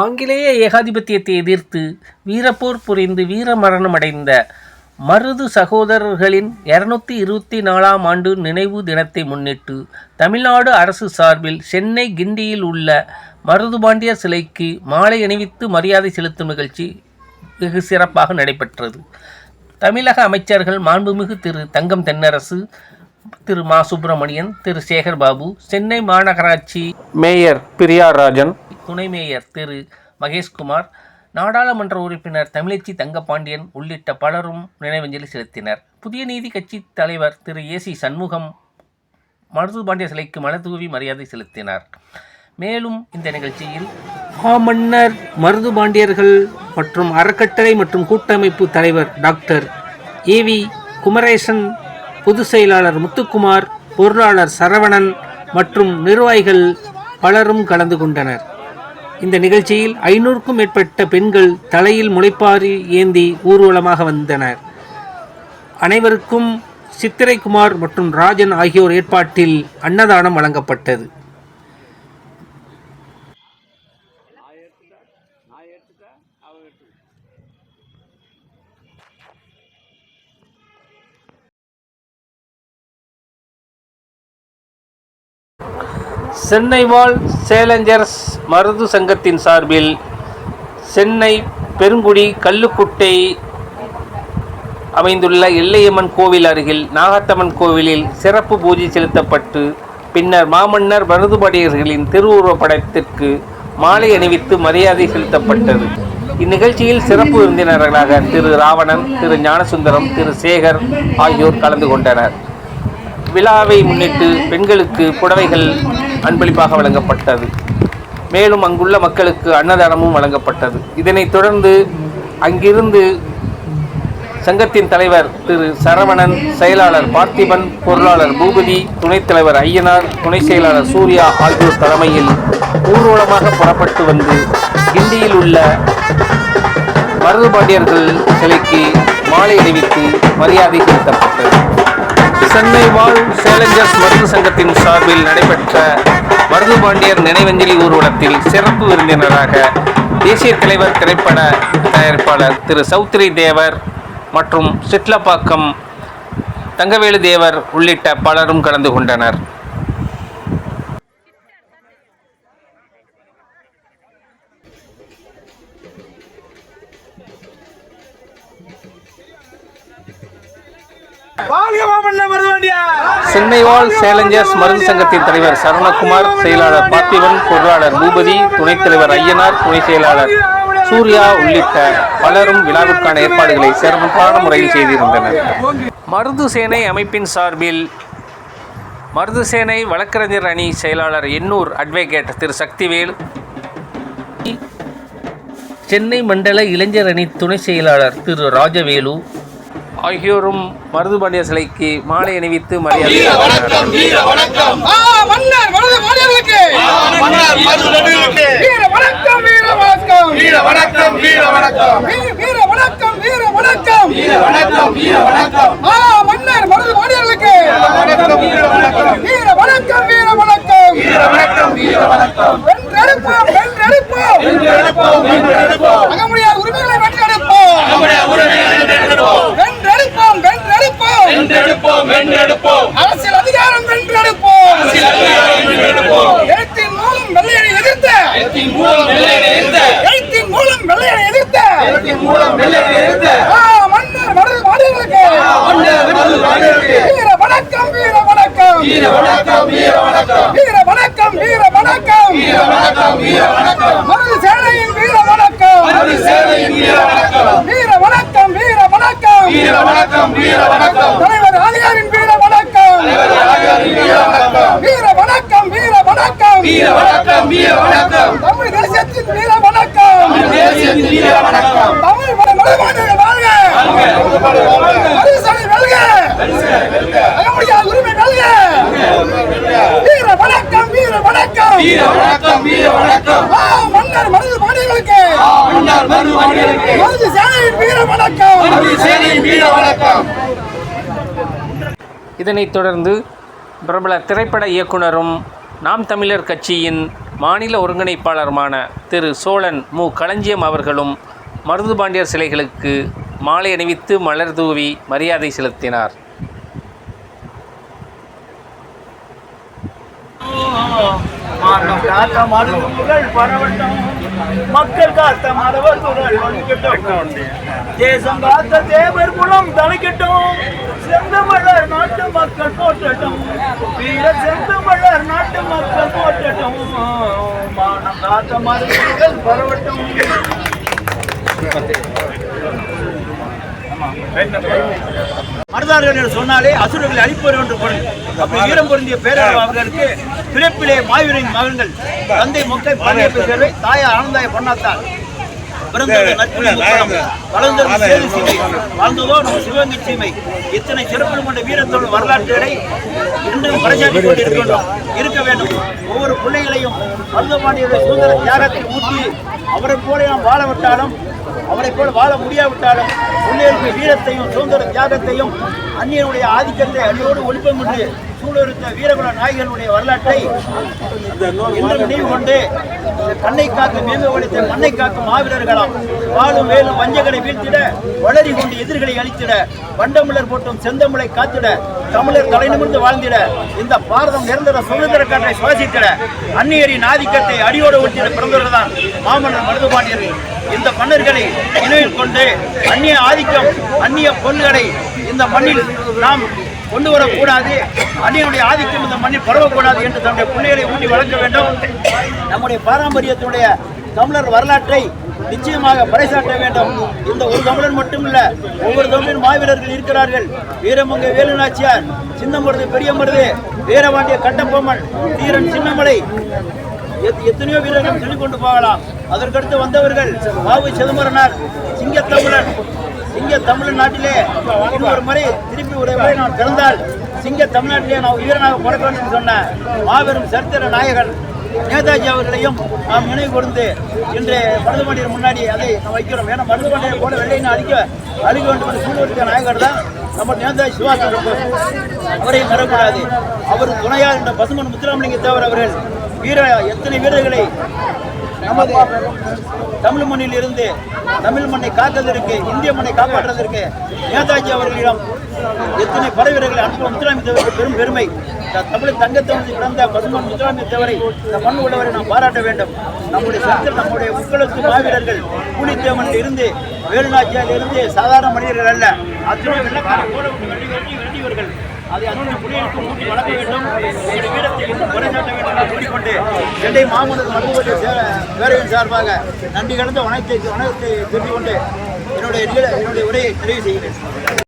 ஆங்கிலேய ஏகாதிபத்தியத்தை எதிர்த்து வீரப்போர் புரிந்து வீரமரணமடைந்த மருது சகோதரர்களின் 224ஆம் ஆண்டு நினைவு தினத்தை முன்னிட்டு தமிழ்நாடு அரசு சார்பில் சென்னை கிண்டியில் உள்ள மருதுபாண்டியர் சிலைக்கு மாலை அணிவித்து மரியாதை செலுத்தும் நிகழ்ச்சி வெகு சிறப்பாக நடைபெற்றது. தமிழக அமைச்சர்கள் மாண்புமிகு திரு தங்கம் தென்னரசு, திரு மா சுப்பிரமணியன், திரு சேகர்பாபு, சென்னை மாநகராட்சி மேயர் பிரியாராஜன், துணை மேயர் திரு மகேஷ்குமார், நாடாளுமன்ற உறுப்பினர் தமிழச்சி தங்கபாண்டியன் உள்ளிட்ட பலரும் நினைவஞ்சலி செலுத்தினர். புதிய நீதி கட்சி தலைவர் திரு ஏசி சண்முகம் மருதுபாண்டியர் சிலைக்கு மலர் தூவி மரியாதை செலுத்தினார். மேலும் இந்த நிகழ்ச்சியில் மாமன்னர் மருதுபாண்டியர்கள் மற்றும் அறக்கட்டளை மற்றும் கூட்டமைப்பு தலைவர் டாக்டர் ஏவி குமரேசன், பொதுச் செயலாளர் முத்துக்குமார், பொருளாளர் சரவணன் மற்றும் நிர்வாகிகள் பலரும் கலந்து கொண்டனர். இந்த நிகழ்ச்சியில் 500க்கும் மேற்பட்ட பெண்கள் தலையில் முளைப்பாரி ஏந்தி ஊர்வலமாக வந்தனர். அனைவருக்கும் சித்திரைக்குமார் மற்றும் ராஜன் ஆகியோர் ஏற்பாட்டில் அன்னதானம் வழங்கப்பட்டது. சென்னை வாழ் சேலஞ்சர்ஸ் மருது சங்கத்தின் சார்பில் சென்னை பெருங்குடி கல்லுக்குட்டை அமைந்துள்ள எல்லையம்மன் கோவில் அருகில் நாகத்தம்மன் கோவிலில் சிறப்பு பூஜை செலுத்தப்பட்டு பின்னர் மாமன்னர் மருதுபாண்டியர்களின் திருவுருவப்படத்திற்கு மாலை அணிவித்து மரியாதை செலுத்தப்பட்டது. இந்நிகழ்ச்சியில் சிறப்பு விருந்தினர்களாக திரு ராவணன், திரு ஞானசுந்தரம், திரு சேகர் ஆகியோர் கலந்து கொண்டனர். விழாவை முன்னிட்டு பெண்களுக்கு புடவைகள் அன்பளிப்பாக வழங்கப்பட்டது. மேலும் அங்குள்ள மக்களுக்கு அன்னதானமும் வழங்கப்பட்டது. இதனைத் தொடர்ந்து அங்கிருந்து சங்கத்தின் தலைவர் திரு சரவணன், செயலாளர் பார்த்திபன், பொருளாளர் பூபதி, துணைத் தலைவர் ஐயனார், துணை செயலாளர் சூர்யா ஆகியோர் தலைமையில் ஊர்வலமாக புறப்பட்டு வந்து கிண்டியில் உள்ள மருதுபாண்டியர்கள் சிலைக்கு மாலை அணிவித்து மரியாதை செலுத்தப்பட்டது. சென்னை வாழ் சேலஞ்சர்ஸ் மருது சங்கத்தின் சார்பில் நடைபெற்ற மருதுபாண்டியர் நினைவஞ்சலி ஊர்வலத்தில் சிறப்பு விருந்தினராக தேசிய தலைவர் திரைப்பட தயாரிப்பாளர் திரு சௌத்ரி தேவர் மற்றும் சிட்லப்பாக்கம் தங்கவேலு தேவர் உள்ளிட்ட பலரும் கலந்து கொண்டனர். சென்னை வாழ் சேலஞ்சர்ஸ் மருது சங்கத்தின் தலைவர் சரவணகுமார், செயலாளர் பார்த்திபன், பொருளாளர் பூபதி, துணைத் தலைவர் ஐயனார், துணை செயலாளர் சூர்யா உள்ளிட்ட பலரும் விழாவிற்கான ஏற்பாடுகளை சிறப்பான முறையில் செய்திருந்தனர். மருது சேனை அமைப்பின் சார்பில் மருது சேனை வழக்கறிஞர் அணி செயலாளர் எண்ணூர் அட்வொகேட் திரு சக்திவேல், சென்னை மண்டல இளைஞர் அணி துணை செயலாளர் திரு ராஜவேலு ஆகியோரும் மருதுபாண்டியர் சிலைக்கு மாலை அணிவித்து மரியாதை அரசியல் அதிகாரம் வென்றெடுப்போம். எழுத்தின் மூலம் வெள்ளையனை எதிர்த்த மன்னர் மருதுபாண்டியர்களுக்கு வீர வணக்கம், வீர வணக்கம், வீர வணக்கம், வீர வணக்கம், வீர வணக்கம், வீர வணக்கம், வீர வணக்கம், வீர வணக்கம், மருது சேனையின் வீர வணக்கம், மருது சேனையின் வீர வணக்கம், வீர வணக்கம், வீர வணக்கம், வீர வணக்கம், வீர வணக்கம், தலைவர் ஆலியாரின் வீர வணக்கம், தலைவர் ஆலியாரின் வீர வணக்கம், வீர வணக்கம், வீர வணக்கம், வீர வணக்கம், வீர வணக்கம், தமிழ் தேசியத்தின் வீர வணக்கம், தமிழ் தேசியத்தின் வீர வணக்கம், தமிழ் மருதுபாண்டியர்கள் வாழ்க, மருது சேனை வெல்க, அகமுடியார் உரிமை வெல்க, வீர வணக்கம், வீர வணக்கம், வீர வணக்கம், வீர வணக்கம், மன்னர் மருதுபாண்டியர்களுக்கு மன்னர் மருதுபாண்டியர்களுக்கு மருது சேனையின் வீர வணக்கம், மருது சேனையின் வீர வணக்கம். இதனைத் தொடர்ந்து பிரபல திரைப்பட இயக்குனரும் நாம் தமிழர் கட்சியின் மாநில ஒருங்கிணைப்பாளருமான திரு சோழன் மு களஞ்சியம் அவர்களும் மருதுபாண்டியர் சிலைகளுக்கு மாலை அணிவித்து மலர் தூவி மரியாதை செலுத்தினார். மானம் காத்த மருதுகள் பரவட்டும், மக்கள் காத்த மரவர்கள் ஒழிக்கட்டும், தேசம் காத்த தேவர் குலம் தலைக்கட்டும், செந்தமிழர் நாட்டு மக்கள் போற்றட்டும், வீர செந்தமிழர் நாட்டு மக்கள் போற்றட்டும், மானம் காத்த மருதுகள் பரவட்டும். மருதார்கள் என்று சொன்னாலே அசுரர்களை அழிப்பவர் என்று பொருள். அப்படி வீரம் பொருந்திய பேரர் அவர்களுக்கு பிறப்பிலே மாவீரின் மகன்கள் தந்தை மொக்கை பாண்டியப்ப சேர்வை, தாயார் ஆனந்தாய பொன்னாத்தார், பிறந்தது நட்புணி முத்தரம், வளர்ந்தது சேது சீமை, வாழ்ந்ததோ நம்ம சிவகங்கை சீமை. இத்தனை சிறப்பு கொண்ட வீரத்தோடு வரலாற்றுகளை இன்றும் பறைசாற்றிக் கொண்டு இருக்க வேண்டும். ஒவ்வொரு பிள்ளைகளையும் மருதுபாண்டியருடைய சுதந்திர தியாகத்தை ஊட்டி அவரை போல நாம் வாழ விட்டாலும், அவரை போல வாழ முடியாவிட்டாலும், உள்ளிருக்க வீரத்தையும் சுதந்திர தியாகத்தையும் அந்நியனுடைய ஆதிக்கத்தை அடியோடு ஒழிப்பம் என்று சூழலிருந்த வீரகுல நாயகனுடைய வரலாற்றை இன்றும் நினைவு கொண்டு கண்ணை காக்க மேம்பு வளைத்த மண்ணை காக்கும் மாவீரர்களாம் வாழும் வேலும் வஞ்சகரை வீழ்த்திட, வளரி கொண்டு எதிர்களை அழித்திட, வண்டமிழர் போட்டும் செந்தமிழை காத்திட, தமிழர் தலை நிமிர்ந்து வாழ்ந்திட, இந்த பாரதம் நிரந்தர சுதந்திர காற்றை சுவாசித்திட, அந்நியரின் ஆதிக்கத்தை அடியோடு ஒட்டிட பிறந்தவர்தான் மாமன்னர் மருதுபாண்டியர்கள். இந்த மன்னர்களை நினைவில் கொண்டு அந்நிய ஆதிக்கம், அந்நிய பொருள்களை இந்த மண்ணில் நாம் கொண்டு வரக்கூடாது, அந்நியனுடைய ஆதிக்கம் இந்த மண்ணில் பரவக்கூடாது என்று தன்னுடைய பிள்ளைகளை ஊட்டி வளர்க்க வேண்டும். நம்முடைய பாரம்பரியத்தினுடைய தமிழர் வரலாற்றை நிச்சயமாக பறைசாற்ற வேண்டும். இந்த ஒரு தமிழர் மட்டுமல்ல, ஒவ்வொரு தமிழர் மாவீரர்கள் இருக்கிறார்கள். வீரமங்கை வேலுநாச்சியார், சின்னமருது பெரியமருது, வீரபாண்டிய கட்டபொம்மன், தீரன் சின்னமலை, எத்தனையோ வீரர்கள் சொல்லிக் கொண்டு போகலாம். அதற்கடுத்து வந்தவர்கள் வாவு சிதம்பரனார், சிங்கத்தமிழன். சிங்க தமிழ் நாட்டிலே இன்னொரு முறை திருப்பி ஒரு முறை நான் பிறந்தால் சிங்க தமிழ்நாட்டிலே நான் வீரனாக பிறக்க வேண்டும் என்று சொன்ன மாபெரும் சரித்திர நாயகன் நேதாஜி அவர்களையும் நாம் நினைவு கொடுத்து இன்று மருதுபாண்டியர் முன்னாடி அதை நாம் வைக்கிறோம். ஏன்னா மருதுபாண்டியர் போல வெள்ளையினை அழிக்க வேண்டும் என்று சூழ்நிலை நாயகர் தான் நம்ம நேதாஜி சுபாஷ் சந்திர போஸ். அவரையும் தரக்கூடாது. அவர் துணையார் என்ற பசுமன் முத்துராமலிங்க தேவர் அவர்கள் எத்தனை வீரர்களை நமது தமிழ் மண்ணில் இருந்து தமிழ் மண்ணை காத்ததற்கு, இந்திய மண்ணை காப்பாற்றுவதற்கு நேதாஜி அவர்களிடம் எத்தனை படை வீரர்களை அனுப்ப முத்துராமலிங்க தேவருக்கு பெரும் பெருமை. தமிழ் தங்கத்தமிழ் பிறந்த பசுமன் முத்துராமலிங்க தேவரை இந்த மண் உள்ளவரை நாம் பாராட்ட வேண்டும். நம்முடைய சத்தில் நம்முடைய முக்களத்து மாவீரர்கள் கூலித்தேவனில் இருந்து, வேலுநாச்சியாரில் இருந்து சாதாரண மனிதர்கள் அல்ல. அத்தனை வெள்ளக்கார போல வேண்டியவர்கள். அதை அத்தனை புலிகளுக்கு ஊட்டி வளர்க்க வேண்டும். வீரத்தை இன்னும் பறைசாட்ட வேண்டும் என்று சொல்லிக்கொண்டு சென்னை மாமன்னர் மருதுபாண்டியர் பேரவையின் சார்பாக நன்றி கலந்த வணக்கத்தை தெரிவித்துக் கொண்டு என்னுடைய உரையை நிறைவு செய்கிறேன்.